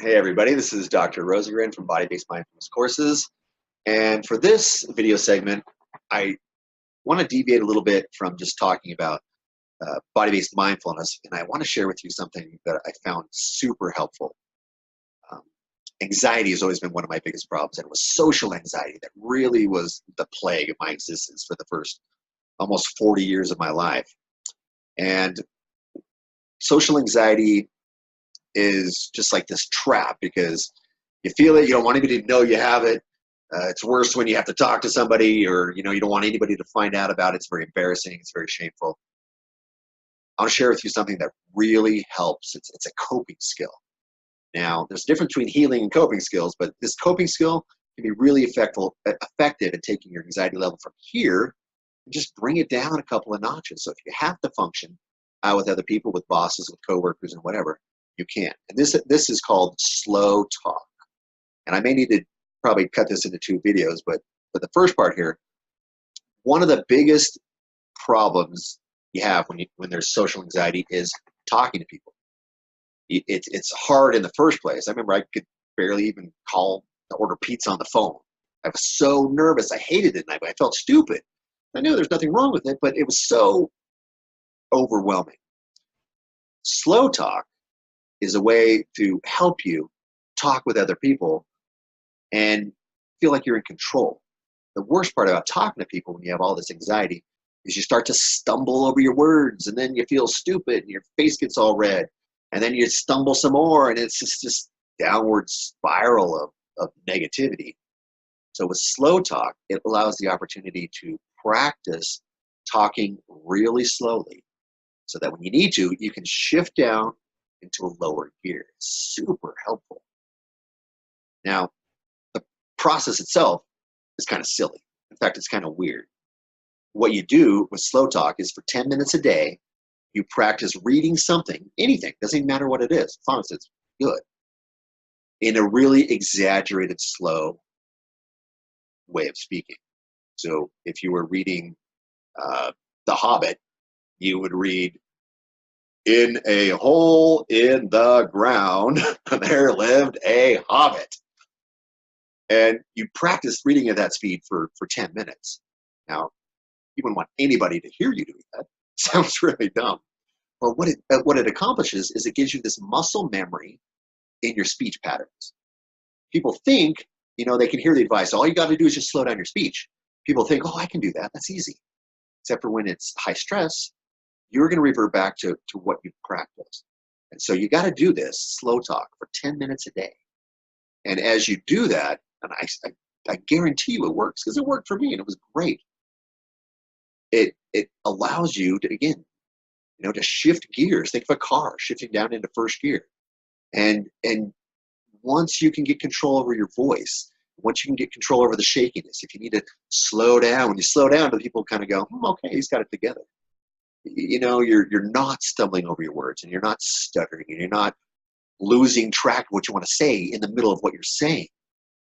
Hey everybody, this is Dr. Rosengren from Body-Based Mindfulness Courses. And for this video segment, I want to deviate a little bit from just talking about body-based mindfulness, and I want to share with you something that I found super helpful. Um, Anxiety has always been one of my biggest problems, and it was social anxiety that really was the plague of my existence for the first almost 40 years of my life. And social anxiety is just like this trap because you feel it, you don't want anybody to know you have it. It's worse when you have to talk to somebody, or you don't want anybody to find out about it. It's very embarrassing. It's very shameful. I want to share with you something that really helps. It's a coping skill. Now, there's a difference between healing and coping skills, but this coping skill can be really effective at taking your anxiety level from here and just bring it down a couple of notches. So if you have to function out with other people, with bosses, with coworkers, and whatever, you can. And this is called slow talk. And I may need to probably cut this into two videos, but for the first part here, one of the biggest problems you have when there's social anxiety is talking to people. It's hard in the first place. I remember I could barely even order pizza on the phone. I was so nervous. I hated it, and I felt stupid. I knew there's nothing wrong with it, but it was so overwhelming. Slow talk is a way to help you talk with other people and feel like you're in control. The worst part about talking to people when you have all this anxiety is you start to stumble over your words, and then you feel stupid and your face gets all red, and then you stumble some more, and it's just this downward spiral of negativity. So with slow talk, it allows the opportunity to practice talking really slowly so that when you need to, you can shift down into a lower gear. It's super helpful. Now, the process itself is kind of silly. In fact, it's kind of weird. What you do with slow talk is for 10 minutes a day, you practice reading something, anything, doesn't even matter what it is, as long as it's good, in a really exaggerated, slow way of speaking. So if you were reading The Hobbit, you would read, "In a hole in the ground, there lived a hobbit." And you practice reading at that speed for 10 minutes. Now, you wouldn't want anybody to hear you doing that. It sounds really dumb. But what it accomplishes is it gives you this muscle memory in your speech patterns. People think, they can hear the advice. All you got to do is just slow down your speech. People think, oh, I can do that. That's easy. Except for when it's high stress, you're going to revert back to what you've practiced. And so you got to do this slow talk for 10 minutes a day. And as you do that, and I guarantee you it works, because it worked for me and it was great. It allows you to, again, to shift gears. Think of a car shifting down into first gear. And once you can get control over your voice, once you can get control over the shakiness, if you need to slow down, when you slow down, people kind of go, okay, he's got it together. You're not stumbling over your words, and you're not stuttering, and you're not losing track of what you want to say in the middle of what you're saying.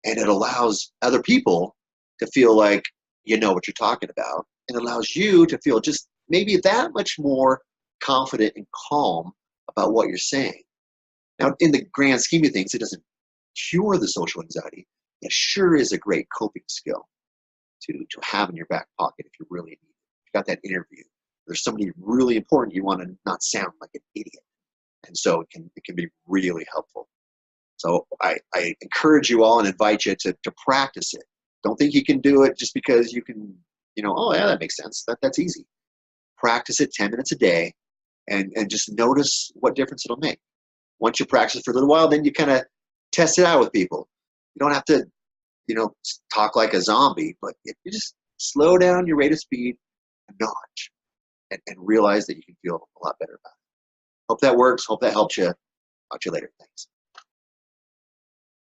And it allows other people to feel like you know what you're talking about. And it allows you to feel just maybe that much more confident and calm about what you're saying. Now, in the grand scheme of things, it doesn't cure the social anxiety. It sure is a great coping skill to have in your back pocket if you really need it. You've got that interview. There's somebody really important, you want to not sound like an idiot. And so it can be really helpful. So I encourage you all and invite you to practice it. Don't think you can do it just because you can, oh yeah, that makes sense. That's easy. Practice it 10 minutes a day and just notice what difference it'll make. Once you practice for a little while, then you kind of test it out with people. You don't have to, talk like a zombie, but you just slow down your rate of speed a notch and realize that you can feel a lot better about it. Hope that works. Hope that helps you. Talk to you later. Thanks.